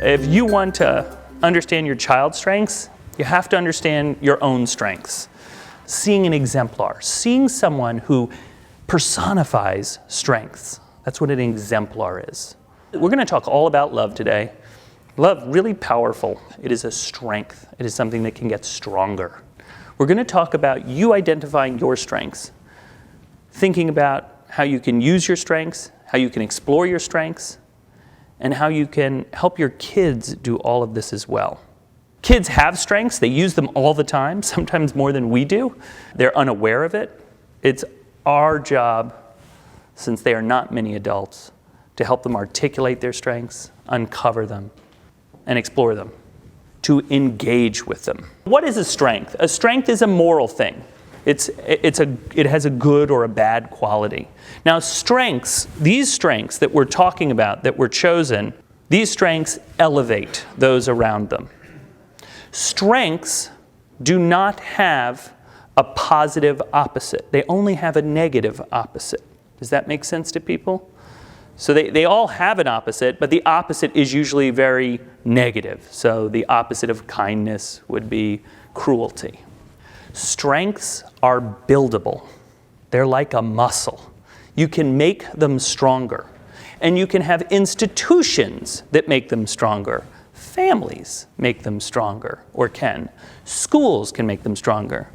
If you want to understand your child's strengths, you have to understand your own strengths. Seeing an exemplar, seeing someone who personifies strengths. That's what an exemplar is. We're going to talk all about love today. Love, really powerful. It is a strength. It is something that can get stronger. We're going to talk about you identifying your strengths, thinking about how you can use your strengths, how you can explore your strengths, and how you can help your kids do all of this as well. Kids have strengths. They use them all the time, sometimes more than we do. They're unaware of it. It's our job, since they are not many adults, to help them articulate their strengths, uncover them, and explore them, to engage with them. What is a strength? A strength is a moral thing. It has a good or a bad quality. Now strengths, these strengths that we're talking about, that were chosen, these strengths elevate those around them. Strengths do not have a positive opposite. They only have a negative opposite. Does that make sense to people? So they all have an opposite, but the opposite is usually very negative. So the opposite of kindness would be cruelty. Strengths are buildable. They're like a muscle. You can make them stronger. And you can have institutions that make them stronger. Families make them stronger, or can. Schools can make them stronger.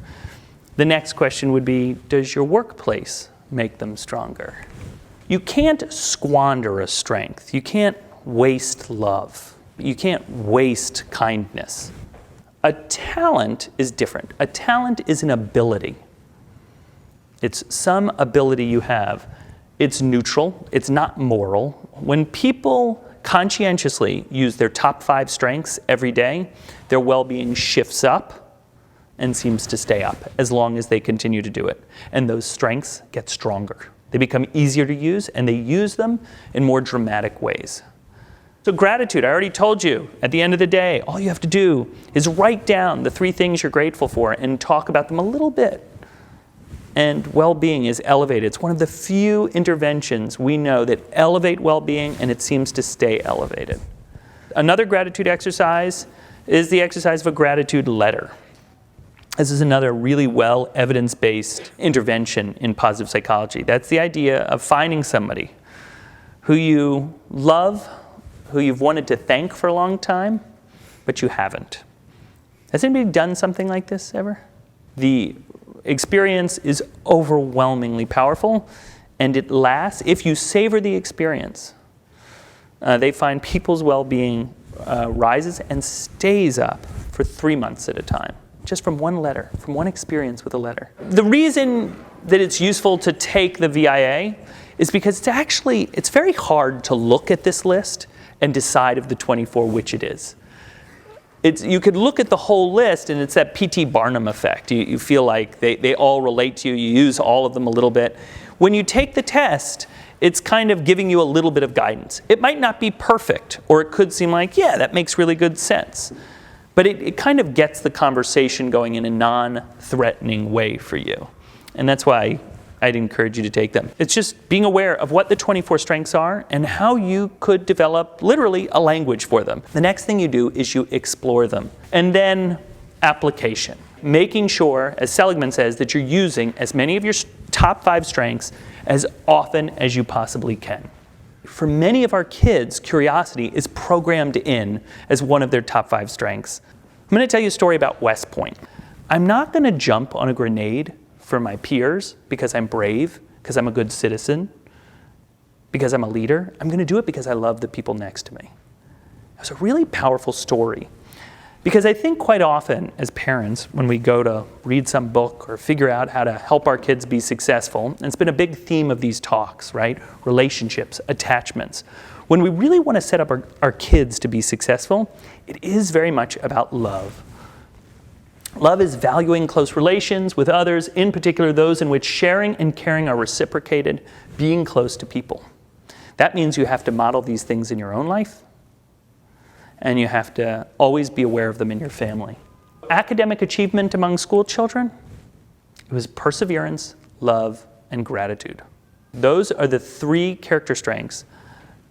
The next question would be, does your workplace make them stronger? You can't squander a strength. You can't waste love. You can't waste kindness. A talent is different. A talent is an ability. It's some ability you have. It's neutral. It's not moral. When people conscientiously use their top 5 strengths every day, their well-being shifts up and seems to stay up as long as they continue to do it. And those strengths get stronger. They become easier to use, and they use them in more dramatic ways. So gratitude, I already told you, at the end of the day, all you have to do is write down the 3 things you're grateful for and talk about them a little bit. And well-being is elevated. It's one of the few interventions we know that elevate well-being, and it seems to stay elevated. Another gratitude exercise is the exercise of a gratitude letter. This is another really well evidence-based intervention in positive psychology. That's the idea of finding somebody who you love, who you've wanted to thank for a long time, but you haven't. Has anybody done something like this ever? The experience is overwhelmingly powerful, and it lasts. If you savor the experience, they find people's well-being rises and stays up for 3 months at a time, just from one letter, from one experience with a letter. The reason that it's useful to take the VIA is because it's very hard to look at this list and decide of the 24 which it is. You could look at the whole list, and it's that P.T. Barnum effect. You feel like they all relate to you. You use all of them a little bit. When you take the test, it's kind of giving you a little bit of guidance. It might not be perfect, or it could seem like, yeah, that makes really good sense. But it kind of gets the conversation going in a non-threatening way for you. And that's why I'd encourage you to take them. It's just being aware of what the 24 strengths are and how you could develop literally a language for them. The next thing you do is you explore them. And then application. Making sure, as Seligman says, that you're using as many of your top 5 strengths as often as you possibly can. For many of our kids, curiosity is programmed in as one of their top 5 strengths. I'm going to tell you a story about West Point. I'm not going to jump on a grenade for my peers because I'm brave, because I'm a good citizen, because I'm a leader. I'm going to do it because I love the people next to me. It was a really powerful story. Because I think quite often as parents, when we go to read some book or figure out how to help our kids be successful, and it's been a big theme of these talks, right? Relationships, attachments. When we really want to set up our kids to be successful, it is very much about love. Love is valuing close relations with others, in particular those in which sharing and caring are reciprocated, being close to people. That means you have to model these things in your own life, and you have to always be aware of them in your family. Academic achievement among school children, it was perseverance, love, and gratitude. Those are the 3 character strengths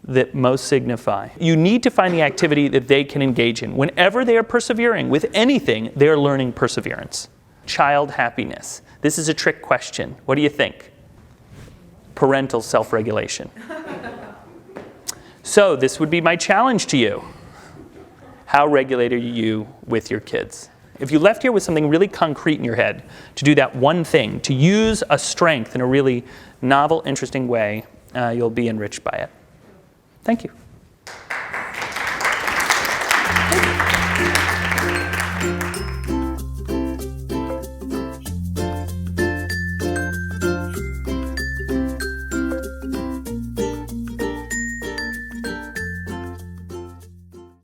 that most signify. You need to find the activity that they can engage in. Whenever they are persevering with anything, they are learning perseverance. Child happiness. This is a trick question. What do you think? Parental self-regulation. So this would be my challenge to you. How regulated are you with your kids? If you left here with something really concrete in your head, to do that one thing, to use a strength in a really novel, interesting way, you'll be enriched by it. Thank you.